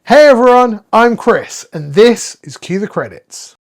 Hey everyone, I'm Chris, and this is Cue the Credits.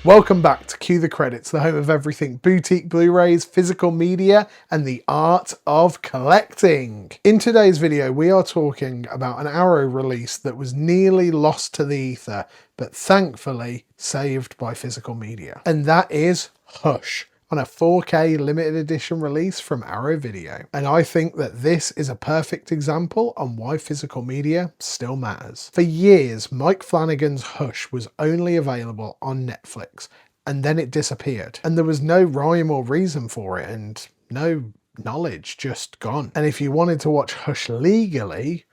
Welcome back to Cue the Credits, the home of everything boutique Blu-rays, physical media, and the art of collecting. In today's video, we are talking about an Arrow release that was nearly lost to the ether, but thankfully saved by physical media. And that is Hush, on a 4K limited edition release from Arrow Video. And I think that this is a perfect example on why physical media still matters. For years, Mike Flanagan's Hush was only available on Netflix, and then it disappeared. And there was no rhyme or reason for it, and no knowledge, just gone. And if you wanted to watch Hush legally,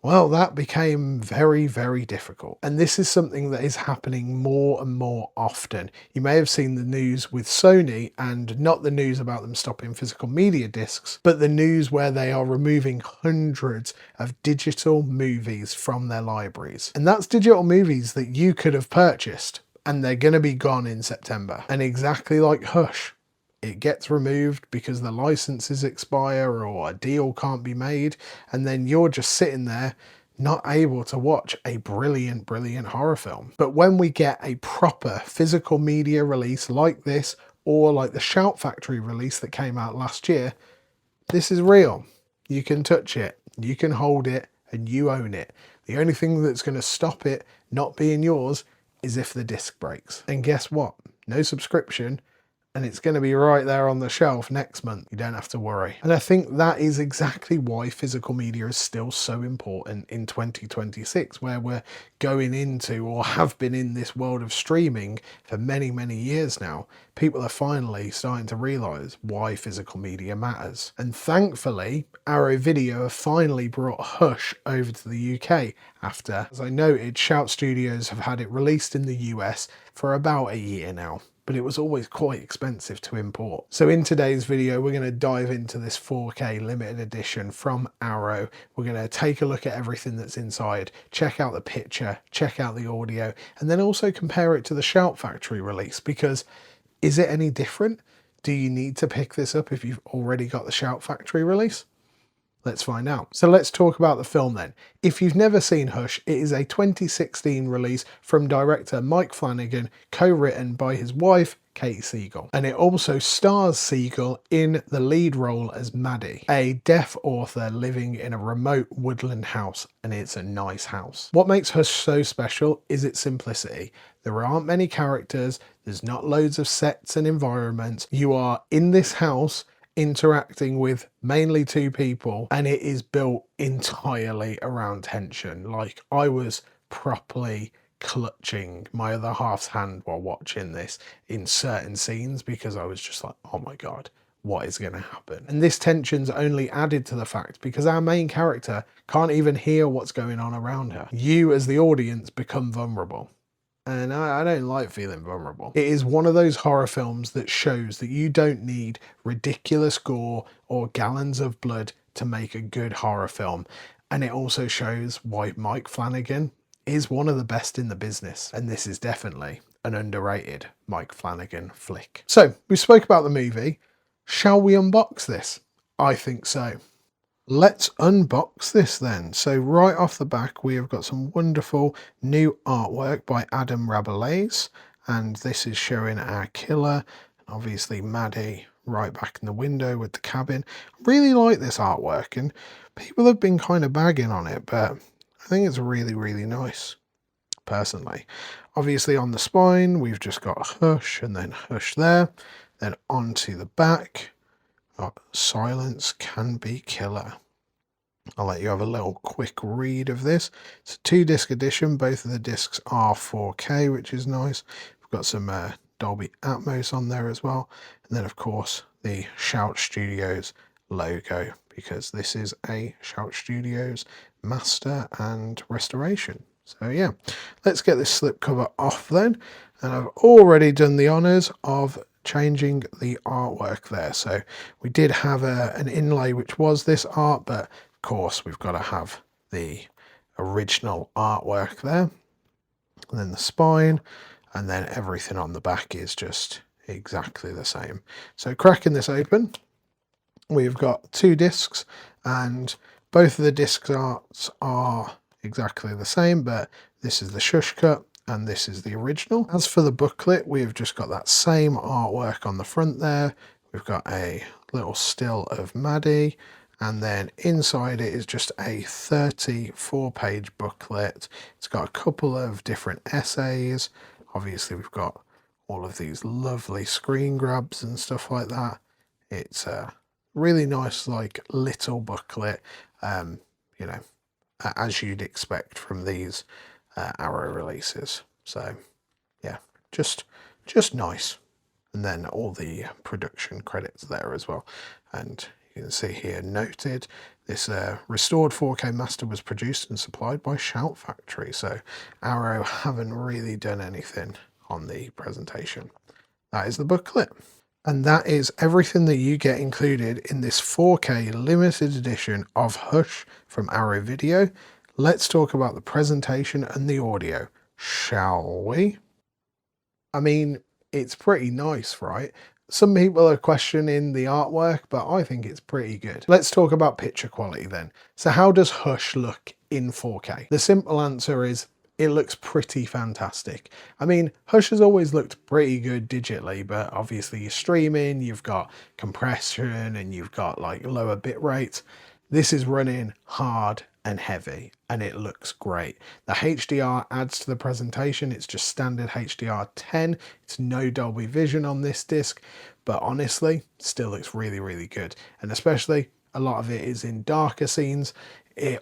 well, that became very, very difficult. And this is something that is happening more and more often. You may have seen the news with Sony, and not the news about them stopping physical media discs, but the news where they are removing hundreds of digital movies from their libraries. And that's digital movies that you could have purchased, and they're going to be gone in September. And exactly like Hush, it gets removed because the licenses expire or a deal can't be made, and then you're just sitting there not able to watch a brilliant horror film. But when we get a proper physical media release like this, or like the Shout Factory release that came out last year, this is real. You can touch it, you can hold it, and you own it. The only thing that's going to stop it not being yours is if the disc breaks. And guess what? No subscription, and it's going to be right there on the shelf next month. You don't have to worry. And I think that is exactly why physical media is still so important in 2026, where we're going into, or have been in, this world of streaming for many years now. People are finally starting to realize why physical media matters. And thankfully, Arrow Video have finally brought Hush over to the UK after, as I noted, Shout Studios have had it released in the US for about a year now, but it was always quite expensive to import. So in today's video, we're going to dive into this 4K limited edition from Arrow. We're going to take a look at everything that's inside, check out the picture, check out the audio, and then also compare it to the Shout Factory release, because is it any different? Do you need to pick this up if you've already got the Shout Factory release? Let's find out. So let's talk about the film then. If you've never seen Hush, it is a 2016 release from director Mike Flanagan, co-written by his wife, Kate Siegel. And it also stars Siegel in the lead role as Maddie, a deaf author living in a remote woodland house, and it's a nice house. What makes Hush so special is its simplicity. There aren't many characters, there's not loads of sets and environments. You are in this house interacting with mainly two people, and it is built entirely around tension. Like, I was properly clutching my other half's hand while watching this in certain scenes, because I was just like, oh my god, what is going to happen? And this tension's only added to the fact because our main character can't even hear what's going on around her. You as the audience become vulnerable. And I don't like feeling vulnerable. It is one of those horror films that shows that you don't need ridiculous gore or gallons of blood to make a good horror film. And it also shows why Mike Flanagan is one of the best in the business. And this is definitely an underrated Mike Flanagan flick. So we spoke about the movie. Shall we unbox this? I think so. Let's unbox this then. So right off the back, we have got some wonderful new artwork by Adam Rabelais, and this is showing our killer, obviously Maddie right back in the window with the cabin. I really like this artwork, and people have been kind of bagging on it, but I think it's really nice, personally. Obviously on the spine, we've just got Hush, and then Hush there, then onto the back. Silence can be killer. I'll let you have a little quick read of this. It's a 2-disc edition. Both of the discs are 4K, which is nice. We've got some Dolby Atmos on there as well. And then, of course, the Shout Studios logo, because this is a Shout Studios master and restoration. So yeah, let's get this slipcover off then. And I've already done the honours of changing the artwork there. So we did have an inlay which was this art, but of course we've got to have the original artwork there, and then the spine, and then everything on the back is just exactly the same. So cracking this open, we've got 2 discs, and both of the disc arts are exactly the same, but this is the shush cut and this is the original. As for the booklet, we've just got that same artwork on the front there. We've got a little still of Maddie, and then inside it is just a 34-page booklet. It's got a couple of different essays. Obviously, we've got all of these lovely screen grabs and stuff like that. It's a really nice, like, little booklet, you know, as you'd expect from these Arrow releases. So yeah, just nice. And then all the production credits there as well. And you can see here noted, this restored 4K master was produced and supplied by Shout Factory. So Arrow haven't really done anything on the presentation. That is the booklet. And that is everything that you get included in this 4K limited edition of Hush from Arrow Video. Let's talk about the presentation and the audio, shall we? I mean, it's pretty nice, right? Some people are questioning the artwork, but I think it's pretty good. Let's talk about picture quality then. So how does Hush look in 4K? The simple answer is it looks pretty fantastic. I mean, Hush has always looked pretty good digitally, but obviously you're streaming, you've got compression, and you've got like lower bit rates. This is running hard and heavy, and it looks great. The HDR adds to the presentation. It's just standard HDR 10. It's no Dolby Vision on this disc, but honestly, still looks really, really good. And especially a lot of it is in darker scenes.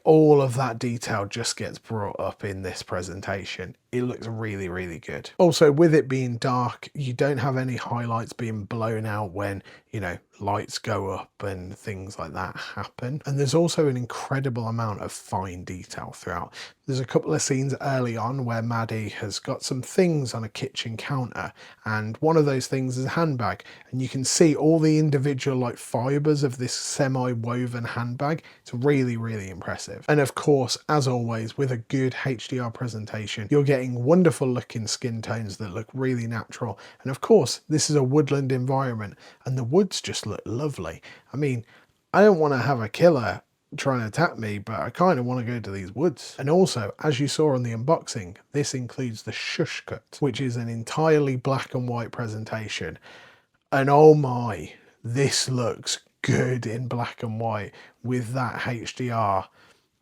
All of that detail just gets brought up in this presentation. It looks really, really good. Also, with it being dark, you don't have any highlights being blown out when, you know, lights go up and things like that happen. And there's also an incredible amount of fine detail throughout. There's a couple of scenes early on where Maddie has got some things on a kitchen counter, and one of those things is a handbag, and you can see all the individual like fibers of this semi-woven handbag. It's really, really impressive. And of course, as always, with a good HDR presentation, you're getting wonderful looking skin tones that look really natural. And of course, this is a woodland environment, and the woods just look lovely. I mean, I don't want to have a killer trying to attack me, but I kind of want to go to these woods. And also, as you saw on the unboxing, this includes the shush cut, which is an entirely black and white presentation. And oh my, this looks good in black and white with that HDR.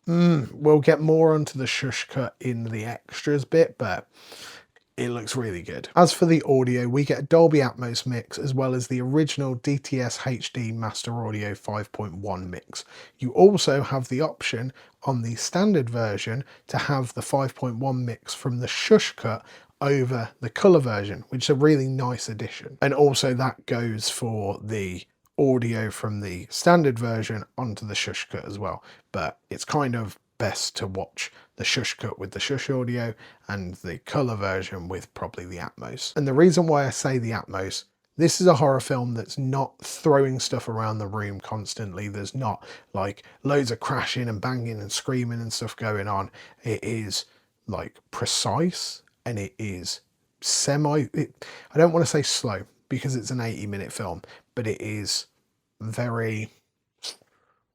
We'll get more onto the shush cut in the extras bit, but it looks really good. As for the audio, we get a Dolby Atmos mix as well as the original DTS HD Master Audio 5.1 mix. You also have the option on the standard version to have the 5.1 mix from the shush cut over the color version, which is a really nice addition. And also that goes for the audio from the standard version onto the shush cut as well, but it's kind of best to watch the shush cut with the shush audio and the color version with probably the Atmos. And the reason why I say the Atmos, this is a horror film that's not throwing stuff around the room constantly. There's not like loads of crashing and banging and screaming and stuff going on. It is like precise, and it is I don't want to say slow because it's an 80-minute film, but it is very,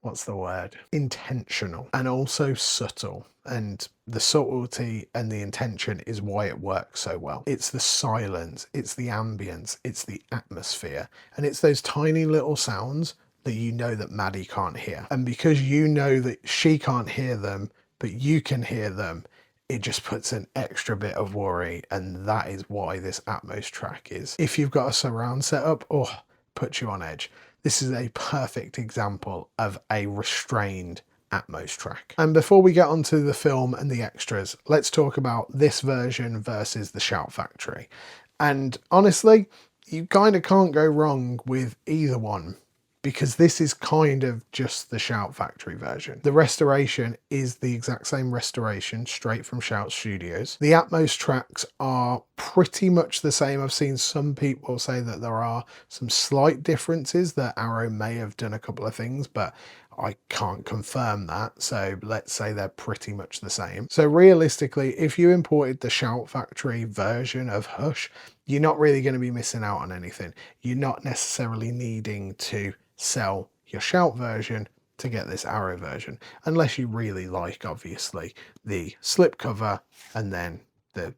what's the word? Intentional, and also subtle. And the subtlety and the intention is why it works so well. It's the silence, it's the ambience, it's the atmosphere, and it's those tiny little sounds that you know that Maddie can't hear. And because you know that she can't hear them, but you can hear them, it just puts an extra bit of worry, and that is why this Atmos track is. If you've got a surround setup, puts you on edge. This is a perfect example of a restrained Atmos track. And before we get onto the film and the extras, let's talk about this version versus the Shout Factory. And honestly, you kind of can't go wrong with either one, because this is kind of just the Shout Factory version. The restoration is the exact same restoration straight from Shout Studios. The Atmos tracks are pretty much the same. I've seen some people say that there are some slight differences, that Arrow may have done a couple of things, but I can't confirm that. So let's say they're pretty much the same. So realistically, if you imported the Shout Factory version of Hush, you're not really going to be missing out on anything. You're not necessarily needing to sell your Shout version to get this Arrow version, unless you really like, obviously, the slipcover and then the,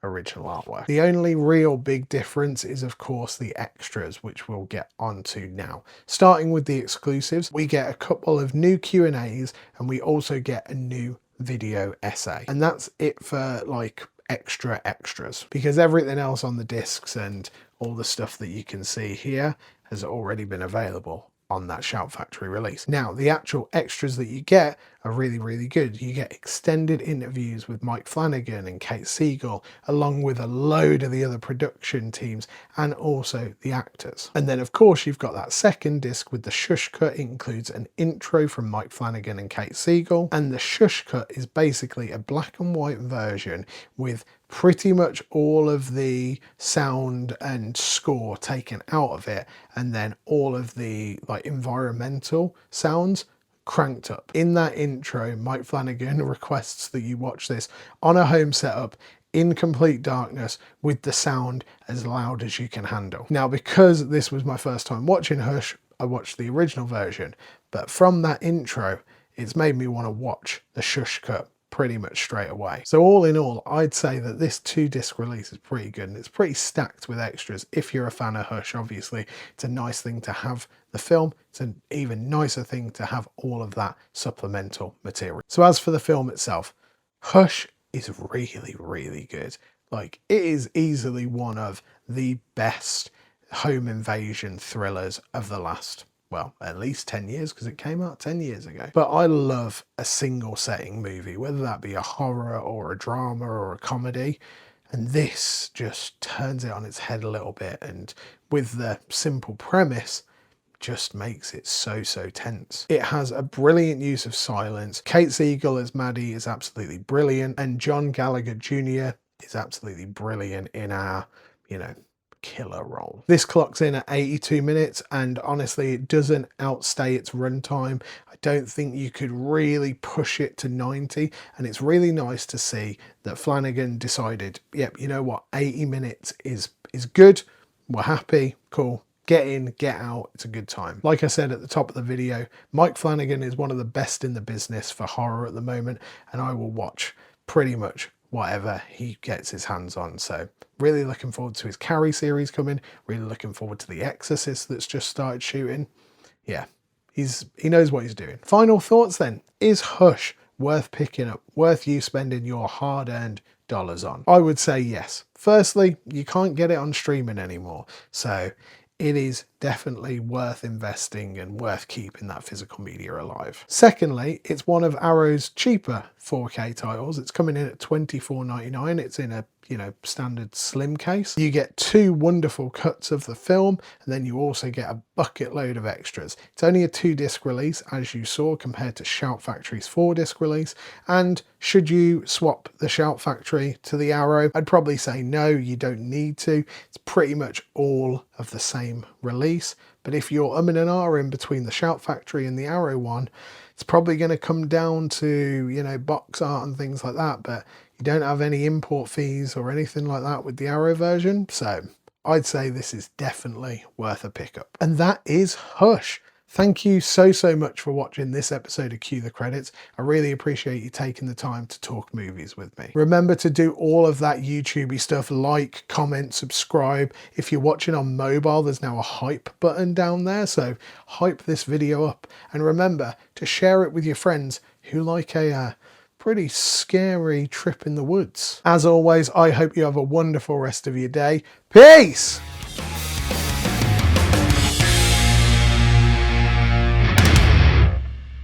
original artwork. The only real big difference is, of course, the extras, which we'll get onto now. Starting with the exclusives, we get a couple of new Q&As and we also get a new video essay. And that's it for like extras, because everything else on the discs and all the stuff that you can see here has already been available on that Shout Factory release. Now, the actual extras that you get are really, really good. You get extended interviews with Mike Flanagan and Kate Siegel, along with a load of the other production teams and also the actors. And then, of course, you've got that second disc with the Shush Cut. It includes an intro from Mike Flanagan and Kate Siegel. And the Shush Cut is basically a black and white version with pretty much all of the sound and score taken out of it, and then all of the like environmental sounds cranked up. In that intro, Mike Flanagan requests that you watch this on a home setup in complete darkness with the sound as loud as you can handle. Now, because this was my first time watching Hush, I watched the original version, but from that intro, it's made me want to watch the Shush Cut pretty much straight away. So all in all, I'd say that this 2-disc release is pretty good, and it's pretty stacked with extras. If you're a fan of Hush, obviously it's a nice thing to have the film. It's an even nicer thing to have all of that supplemental material. So as for the film itself, Hush is really, really good. Like, it is easily one of the best home invasion thrillers of the last, well, at least 10 years, because it came out 10 years ago. But I love a single setting movie, whether that be a horror or a drama or a comedy. And this just turns it on its head a little bit. And with the simple premise, just makes it so tense. It has a brilliant use of silence. Kate Siegel as Maddie is absolutely brilliant. And John Gallagher Jr. is absolutely brilliant in our, killer role. This clocks in at 82 minutes, and honestly, it doesn't outstay its runtime. I don't think you could really push it to 90, and it's really nice to see that Flanagan decided, yep, you know what, 80 minutes is good, we're happy, cool. Get in, get out, it's a good time. Like I said at the top of the video, Mike Flanagan is one of the best in the business for horror at the moment, and I will watch pretty much whatever he gets his hands on. So really looking forward to his Carrie series coming, really looking forward to The Exorcist that's just started shooting. Yeah, he knows what he's doing. Final thoughts then, is Hush worth picking up, worth you spending your hard-earned dollars on? I would say yes. Firstly, you can't get it on streaming anymore, so it is definitely worth investing and worth keeping that physical media alive. Secondly, it's one of Arrow's cheaper 4K titles. It's coming in at $24.99. It's in a standard slim case. You get 2 wonderful cuts of the film, and then you also get a bucket load of extras. It's only a 2-disc release, as you saw, compared to Shout Factory's 4-disc release. And should you swap the Shout Factory to the Arrow? I'd probably say no, you don't need to. It's pretty much all of the same release. But if you're umming and ahhing between the Shout Factory and the Arrow one, it's probably going to come down to, box art and things like that, but you don't have any import fees or anything like that with the Arrow version. So I'd say this is definitely worth a pickup. And that is Hush. Thank you so much for watching this episode of Cue the Credits. I really appreciate you taking the time to talk movies with me. Remember to do all of that YouTubey stuff, like, comment, subscribe. If you're watching on mobile, there's now a hype button down there, so hype this video up. And remember to share it with your friends who like a pretty scary trip in the woods. As always, I hope you have a wonderful rest of your day. Peace!